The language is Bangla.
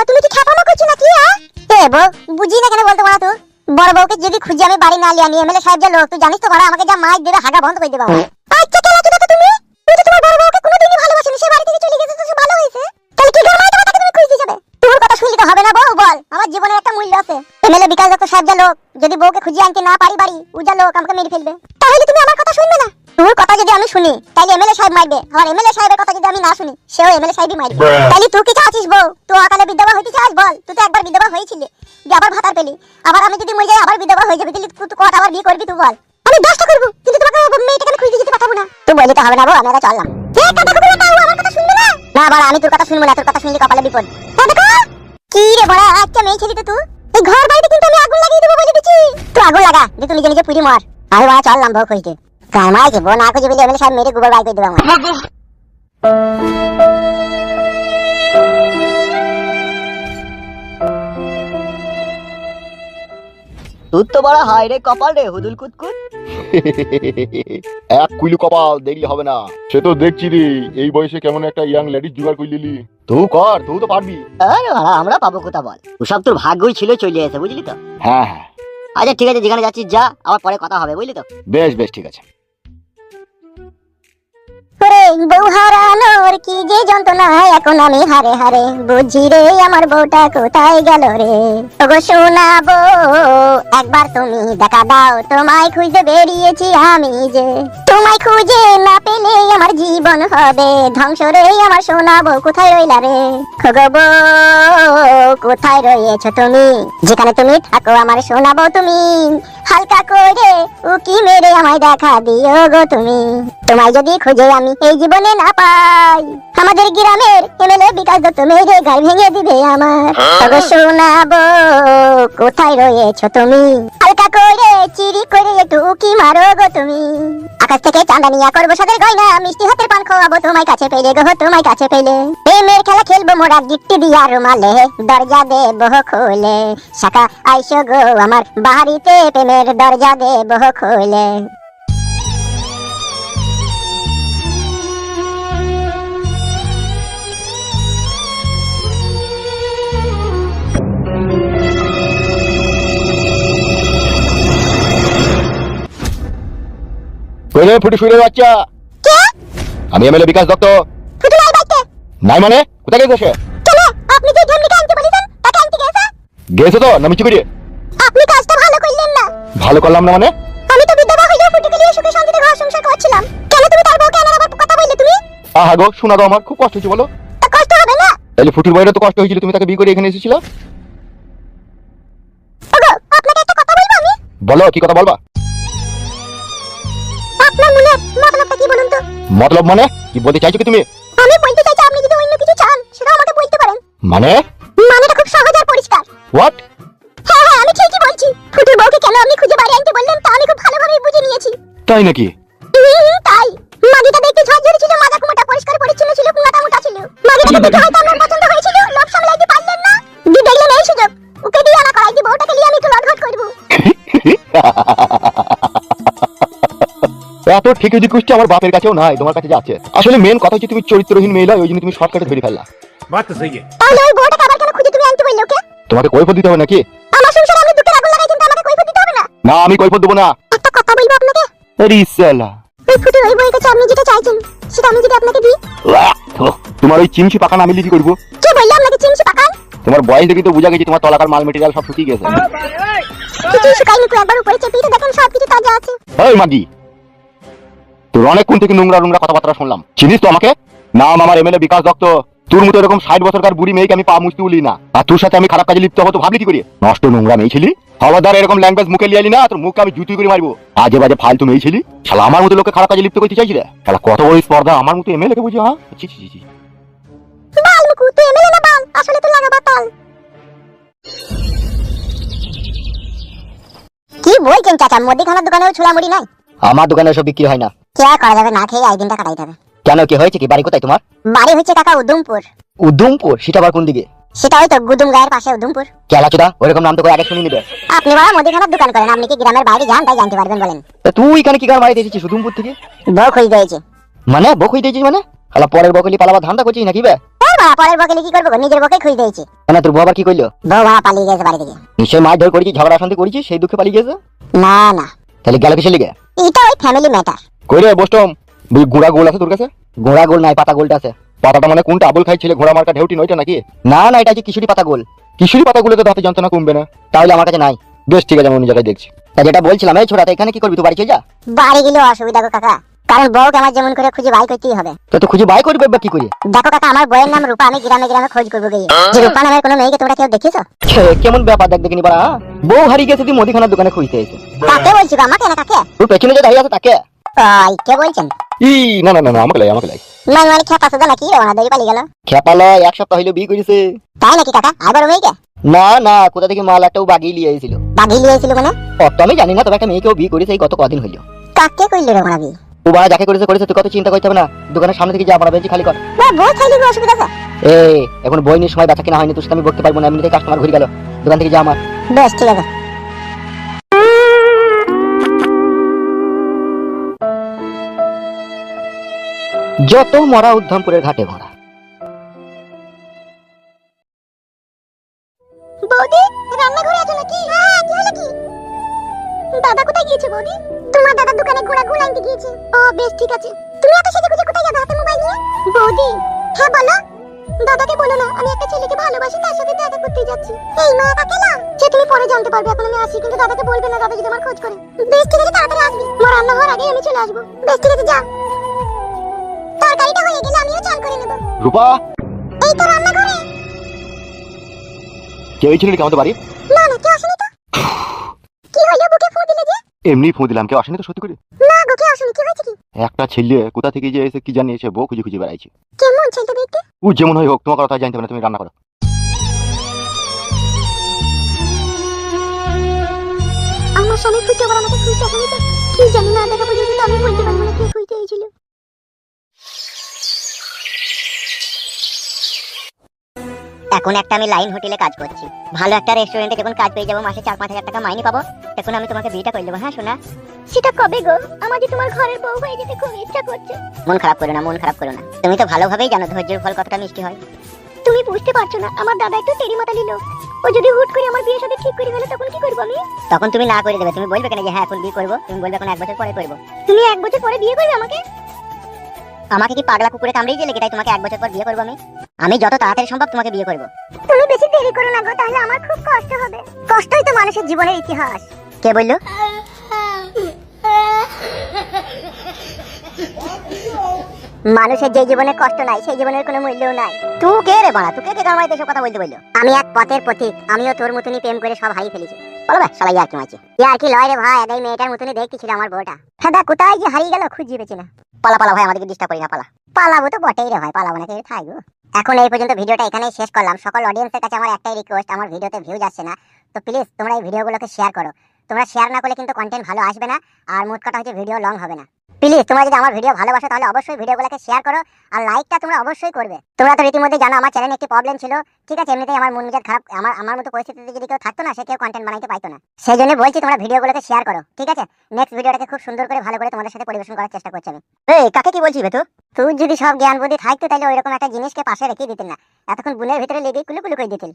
তুমি কি খেপানো করছো নাকি? এ বউ বুঝি না কেন বলতে পারা তো। বড় বউকে যদি খুঁজে আমি বাড়ি না লিয়ে আনি, এমএলএ সাহেব যা লোক, তুই জানিস তো বড় আমাকে যা মাইর দেবে, হাগা বন্ধ করে দেবে। আচ্ছা কেন চুদা তো তুমি তো তোমার বড় বউকে কোনোদিনই ভালোবাসোনি, সে বাড়ি থেকে চলে গেছে তো সে ভালো হয়েছে, তাহলে কি করে মাইর দেবে তাকে তুমি খুঁজতে যাবে? তোর কথা শুনলে তো হবে না বউ, বল আমার জীবনের একটা মূল্য আছে। এমএলএ বিকাশ দত্ত সাহেব যা লোক, যদি বউকে খুঁজে আনতে না পারি বাড়ি, ও যা লোক আমাকে মেরে ফেলবে। তাহলে তুমি আমার কথা শুনবে না? তোর কথা যদি আমি শুনি তাহলে এমএলএ সাহেব মারবে, আর এমএলএ সাহেবের কথা যদি আমি না শুনি সেও এমএলএ সাহেবই মারবে। তাহলে তুই কি চাচ্ছিস বউ? তুই অকালে বিধবা হইতে চাস? বল, তুই তো একবার বিধবা হয়েছিলি, দিয়ে আবার ভাতার পেলি, আবার আমি যদি মরে যাই আবার বিধবা হয়ে যাবে, তাহলে তুই কত আবার বিয়ে করবি? তুই বল। আমি 10টা করব, কিন্তু তোমাকে মেয়েটাকে আমি খুঁজে দিতে পাঠাবো না। তুই বলি তো হবে না বউ, আমি এটা চললাম। এ কথা কইবে না, আমার কথা শুনবে না? না বড়, আমি তোর কথা শুনবো না, তোর কথা শুনলে কপালে বিপদ। দেখো কি রে বড়, আচ্ছা মেয়ে ছেলে তো তুই, এই ঘর বাড়িতে কিন্তু আমি আগুন লাগিয়ে দেবো বলে দিচ্ছি। তুই আগুন লাগা, যে তুই নিজে নিজে পুড়ি মার। আমি বড় চললাম বউ খুঁজতে। কামাই যে বউ না খুঁজে পেলে এমএলএ সাহেব মেরে গোবর বাই করে দেবে আমার। তোর তো বড় হাই রে কপাল রে হুদুল কুতকুত। এক কুইলু কপাল দেখলে হবে না, সে তো দেখছি রে এই বয়সে কেমন একটা ইয়াং লেডিস জোগাড় করে নিলি। তুই কর, তুই তো পারবি। আরে বাড়া আমরা পাবো কোথা বল, ওসব তোর ভাগ্যই ছিল চলে এসে, বুঝলি তো। হ্যাঁ হ্যাঁ আচ্ছা ঠিক আছে, যেখানে যাচ্ছিস যা, আবার পরে কথা হবে, বুঝলি তো। বেশ বেশ ঠিক আছে। ওরে বউ হারানোর কি যে যন্ত্রণা, এখন আমি হারে হারে বুঝি রে আমার বউটা কোথায় গেল রে। ওগো শোনাবো একবার তুমি দেখা দাও, তোমায় খুঁজে বেরিয়েছি আমি যে, তোমায় খুঁজে না পেলে আমার জীবন হবে ধ্বংস রে। আমার শোনাবো কোথায় রইলা রে, খোগো বউ কোথায় রয়েছো তুমি, যেখানে তুমি থাকো আমার শোনাবো তুমি, হালকা করে উকি মেরে আমায় দেখা দিও গো তুমি। তোমায় যদি খুঁজে আমি এই জীবনে না পাই, আমাদের গ্রামের এমএলএ বিকাশ দত্ত মেরে গাল ভেঙে দিবে আমার। তবে শোনাবো কোথায় রয়েছো তুমি, হালকা করে চিরি করে একটু উকি মারো গো তুমি। আকাশ থেকে চাঁদা নিয়া করবো সাদের গয়না, মিষ্টি হাতের পান খাওয়াবো তোমায় কাছে পেলে গো, তোমায় কাছে পেলে। প্রেমের খেলা খেলবো মোরা গিট্টি দিয়া রুমালে, দরজা দেবো খুলে, শাখা আইসো গো আমার বাড়িতে, প্রেমের দরজা দেবো খুলে। কইলে ফুটি শুয়ে বাচ্চা, কে? আমি এমএলএ বিকাশ দত্ত। ফুটু নাই বাইতে? নাই মানে কোথায় গেছে সে? কেন আপনি যে ঢেমনিকে আনতে বলেছেন তাকে আনতে গেছে? গেছে তো না মিছি করে? আপনি কাজটা ভালো করলেন না। ভালো করলাম না মানে? আমি তো বিধবা হইলেও ফুটুকে নিয়ে সুখে শান্তিতে ঘর সংসার করছিলাম, কেন তুমি তার বউকে আনার আবার কথা বললে তুমি? আহা গো শোনা দাও, আমার খুব কষ্ট হচ্ছে বলো। তা কষ্ট হবে না? তাহলে ফুটির বাইরে তো কষ্ট হয়েছিল, তুমি তাকে বিয়ে করে এখানে এসেছিল। ওগো আপনাকে একটা কথা বলবো আমি। বলো কি কথা বলবা? আপনার মনের মতলবটা কি বলুন তো? মতলব মানে কি বলতে চাইছো কি তুমি? আমি বলতে চাইছি আপনি যদি অন্য কিছু চান সেটা আমাকে বলতে পারেন। মানে মানেটা খুব সহজ আর পরিষ্কার। হোয়াট? হ্যাঁ হ্যাঁ আমি ঠিকই বলছি। ফুটুর বউকে কেন আপনি খুঁজে বাড়ি আনতে বললেন তা আমি খুব ভালোভাবে বুঝে নিয়েছি। তাই নাকি? তাই মাগিটা দেখতে ঝরঝরে ছিল, মাথা কুমাটা পরিষ্কার পরিচ্ছন্ন ছিল, পুঙ্গাটা মোটা ছিল। মাগিটাকে দেখে হয়তো আপনার পছন্দ হয়েছিল, লোভ সামলাইতে পারলেন না, দি দেখলেন এই সুযোগ ওকে দিয়ে আনা করাই, দি বউটাকে নিয়ে আমি একটু লটঘট করব। এত ঠিক যদি কুষ্টি আমার বাপের কাছেও নাই, তোমার কাছে যাচ্ছে। আসলে মেন কথা হচ্ছে তুমি চরিত্রহীন মেয়ে, ওই জন্য তুমি শর্টকাটে ধরে ফেললা। बात तो सही है। তাহলে ওই বউটাকে আবার কেন খুঁজে তুমি আনতে বললে ওকে? তোমাকে কৈফত দিতে হবে নাকি? আমার সংসারে আমি দুঃখের আগুন লাগাই, কিন্তু আমাকে কৈফত দিতে হবে না? না আমি কৈফত দেবো না। একটা কথা বলবো আপনাকে। আরে সালা, ওই ফুটু ওই বউয়ের কাছে আপনি যেটা চাইছেন সেটা আমি যদি আপনাকে দিই, তোমার ওই চিমচি পাকান আমি লিখি করবো। কে বললে আপনাকে চিমচি পাকান? তোমার বয়স দেখি তো বোঝা গেছে তোমার তলাকার মাল মেটেরিয়াল সব শুকিয়ে গেছে। কিছুই শুকায়নি, তো একবার উপরে চেপে দেখেন সব কিছু তাজা আছে। ওই মাগি, তোর অনেকক্ষণ থেকে নোংরা নোংরা কথাবার্তা শুনলাম। চিনিস তো আমাকে? নাম আমার এমএলএ বিকাশ দত্ত। তোর মতো এরকম 60 বছরকার বুড়ি মেয়েকে আমি পা মুছতে বলি না, আর তোর সাথে আমি খারাপ কাজে লিপ্ত হবো তো ভাবলি কি করে? নষ্ট নোংরা মেয়ে ছিলি, খবরদার এরকম ল্যাঙ্গুয়েজ মুখে লিয়ালি না, তোর মুখে আমি জুতি করে মারবো। আজে বাজে ফালতু মেয়ে ছিলি, শালা আমার মতো লোকে খারাপ কাজে লিপ্ত করতে চাইছি রে। শালা কত বড় স্পর্ধা আমার মতো এমএলএ কে বুঝি? হ্যাঁ ছি ছি ছি। বাল মুকু তুই এমএলএ না বাল, আসলে তো লাগা বাতাল। কি বলছেন চাচা, মুদিখানার দোকানেও ছোলা মুড়ি নাই? আমার দোকানে সব বিক্রি হয় না। কি আর করা যাবে, না খেয়ে এই দিনটা কাটাইতে হবে। কেন কি হয়েছে কি? বাড়ি কোথায় তোমার? বাড়ি হচ্ছে কাকা উদুমপুর। উদুমপুর? সেটা আবার কোন দিকে? সেটা ওই তো গুদুম গায়ের পাশে উদুমপুর। কেলাচোদা, ওরকম নাম তো করে আগে শুনি নিবে। আপনি বড় মুদিখানার দোকান করেন, আপনি কি গ্রামের বাইরে যান তাই জানতে পারবেন বলেন। তা তুই এখানে কি গান মারিতে এসেছিস উদুমপুর থেকে? বউ খুঁজে দিয়েছে। মানে বক হয়ে দিয়েছিস মানে? শালা পরের বকলি পালাবার ধান্দা করছিস নাকি বে? এই বাবা, পরের বকেলে কি করবো গো? নিজের বকে খুঁজে দিয়েছি। কেন তোর বউ আবার কি করলো? বউ বাবা পালিয়ে গেছে বাড়ি থেকে। নিশ্চয় মাছ ধর করেছিস, ঝগড়া শান্তি করেছিস, সেই দুঃখে পালিয়ে গেছে। না না, তাহলে গেল কিসের লিগে? এটা ওই ফ্যামিলি ম্যাটার। কই রে বসটম, গুড়া গোল আছে তোর কাছে? ঘোড়া গোল নাই, পাতা গোলটা আছে। পাতাটা মানে কোনটা? আবুল খাই ছেলে ঘোড়া মার্কা ঢেউটি নইটা নাকি? না না, এটা হচ্ছে কিশোরী পাতা গোল। কিশোরী পাতাগুলো তো দাঁতে যন্ত্রণা কমবে না। তাহলে আমার কাছে নাই। বেশ ঠিক আছে, আমি অন্য জায়গায় দেখছি। তা যেটা বলছিলাম, এই ছোড়া, এখানে কি করবি? তুই বাড়ি চলে যা। বাড়ি গেলে অসুবিধা গো কাকা, কারণ বউকে আমার যেমন করে খুঁজে বাই করতেই হবে। তো তুই খুঁজে বাই করবি বা কি করি? দেখো কাকা, আমার বইয়ের নাম রূপা, আমি গ্রামে গ্রামে খোঁজ করবো গিয়ে। যে রূপা নামের কোনো মেয়েকে তোমরা কেউ দেখেছো? কেমন ব্যাপার দেখ দেখিনি বাড়া। বউ হারিয়ে গেছে, তুই মুদিখানার দোকানে খুঁজতে এসে। কাকে বলছি গো? আমাকে না কাকে? তোর পেছনে যে দাঁড়িয়ে আছে তাকে। তাই কে বলছেন? ই না না না না, আমাকে লাই আমাকে লাই। না মানে খেপা সুদা নাকি রওনা দড়ি পালিয়ে গেল? খেপালো, 1 সপ্তাহ হইলো বিয়ে করেছে। তাই নাকি কাকা? আর বড় মেয়েকে? না না, কোথা থেকে মাল একটাও বাগিয়ে লিয়ে এসেছিল। বাগি লিয়েছিল মানে? অত আমি জানি না, তবে একটা মেয়েকেও বিয়ে করেছে এই গত কদিন হইলো। কাকে কইল রে ওনাবি? ও বাড়া যাকে করেছে করেছে, তুই কত চিন্তা করতে হবে না। দোকানের সামনে থেকে যা, আমরা বেঞ্চি খালি কর। না বই খাইলি গো, অসুবিধা আছে? এই এখন বই নিয়ে সময় বেচা কিনা হয়নি, তোর সাথে আমি বলতে পারবো না, এমনিতেই কাস্টমার ঘুরে গেল। দোকান থেকে যা আমার। বেশ ঠিক আছে। যত মরা উদ্ধমপুরের ঘাটে ভরা। বৌদি, রান্নাঘরে আছো নাকি? হ্যাঁ, কি হলো কি? দাদা কোথায় গিয়েছে বৌদি? তোমার দাদা দোকানে ঘোড়া গুল আনতে গিয়েছে। ও বেশ ঠিক আছে। তুমি এত সেজে গুজে কোথায় যাবে হাতে মোবাইল নিয়ে? বৌদি, হ্যাঁ বলো। দাদাকে বলো না আমি একটা ছেলেকে ভালোবাসি, তার সাথে দেখা করতে যাচ্ছি। এই মা কাকে না? সে তুমি পরে জানতে পারবে, এখন আমি আসি, কিন্তু দাদাকে বলবে না, দাদা যদি আমার খোঁজ করে। বেশ ঠিক আছে, তাড়াতাড়ি আসবি। আমার রান্না হওয়ার আগেই আমি চলে আসবো। বেশ ঠিক আছে, যা। তরকারিটা হয়ে গেলে আমিও চান করে নেব। রূপা, এই তো রান্নাঘরে। কে হয়েছিল নাকি আমাদের বাড়ি? না না, কেউ আসেনি তো। কি হলো, বুকে ফু দিলে যে? এমনি ফোন দিলাম, কেউ আসেনি তো সত্যি করে? না গো, কেউ আসেনি। কি হয়েছে কি? একটা ছেলে কোথা থেকে যে এসে কি জানি এসে বউ খুঁজে খুঁজে বেড়াইছে। কেমন ছেলেটা দেখতে? ও যেমন হয় হোক, তোমার কথা জানতে হবে না, তুমি রান্না করো। আমার স্বামী খুঁজতে আবার আমাকে খুঁজতে আসেনি তো? কি জানি না, দেখা পর্যন্ত আমি বলতে পারবো না কে খুঁজতে এসেছিল। এখন একটা আমি লাইন হোটেলে কাজ করছি, ভালো একটা রেস্টুরেন্টে যখন কাজ পেয়ে যাবো, মাসে 4-5 হাজার টাকা মাইনে পাবো, তখন আমি তোমাকে বিয়েটা করে দেবো। হ্যাঁ সোনা? সেটা কবে গো? আমার যে তোমার ঘরের বউ হয়ে যেতে খুব ইচ্ছা করছে। মন খারাপ করো না, মন খারাপ করো না। তুমি তো ভালোভাবেই জানো ধৈর্যের ফল কতটা মিষ্টি হয়। তুমি বুঝতে পারছো না, আমার দাদা একটু তেরি মাতালি লোক। ও যদি হুট করে আমার বিয়ের সাথে ঠিক করে ফেলে, তখন কি করবো আমি? তখন তুমি না করে দেবে। তুমি বলবে কেন যে হ্যাঁ এখন বিয়ে করবো? তুমি বলবে এখন 1 বছর পরে করবো। তুমি 1 বছর পরে বিয়ে করবে আমাকে? আমাকে কি পাগলা কুকুরে কামড়িয়ে দিলে তাই তোমাকে 1 বছর পর বিয়ে করবো আমি? আমি যত তাড়াতাড়ি সম্ভব তোমাকে বিয়ে করবো। তুমি বেশি দেরি করো না গো, তাহলে আমার খুব কষ্ট হবে। কষ্টই তো মানুষের জীবনের ইতিহাস। কে বললো? মানুষের যে জীবনে কষ্ট নাই, সেই জীবনের কোনো মূল্যও নাই। তুই কে রে বাড়া? তুই কে কামাইতে এসব কথা বলতে বললো? আমি এক পথের পথিক, আমিও তোর মতনই প্রেম করে সব হারিয়ে ফেলেছি। বলো ভাই, শালা ইয়ার কি মারছে? ইয়ার কি লয় রে ভাই, এই মেয়েটার মতনই দেখতে ছিল আমার বউটা। ফেদা কোথায় যে হারিয়ে গেল খুঁজে পেছি না। পালা পালা ভাই, আমাদেরকে ডিস্টার্ব করি না, পালা। পালাবো তো বটেই রে ভাই, পালাবো না কে থাকবো। এখন এই পর্যন্ত ভিডিওটা এখানেই শেষ করলাম। সকল অডিয়েন্সের কাছে আমার একটাই রিকোয়েস্ট, আমার ভিডিওতে ভিউ যাচ্ছে না, তো প্লিজ তোমরা এই ভিডিওগুলোকে শেয়ার করো। তোমরা শেয়ার না করলে কিন্তু কন্টেন্ট ভালো আসবে না, আর মোট কথা হচ্ছে ভিডিও লং হবে না। প্লিজ তোমরা যদি আমার ভিডিও ভালোবাসো তাহলে অবশ্যই ভিডিওগুলোকে শেয়ার করো, আর লাইকটা তোমরা অবশ্যই করবে। তোমরা তো রীতিমধ্যে জানো আমার চ্যানেলে একটি প্রবলেম ছিল, ঠিক আছে? এমনিতেই আমার মন মেজাজ খারাপ, আমার মতো পরিস্থিতিতে যদি কেউ থাকতো না, সে কেউ কন্টেন্ট বানাইতে পাইতো না। সেই জন্য বলছি তোমরা ভিডিওগুলোকে শেয়ার করো, ঠিক আছে? নেক্সট ভিডিওটাকে খুব সুন্দর করে ভালো করে তোমাদের সাথে পরিবেশন করার চেষ্টা করছি আমি। এই কাকে কি বলছিস বেতু? তুই যদি সব জ্ঞান বুদ্ধি থাকতো তাহলে ওইরকম একটা জিনিসকে পাশে রেখে দিতেন না, এতক্ষণ বুনের ভিতরে লেগে কুলু কুলু করে দিতেন।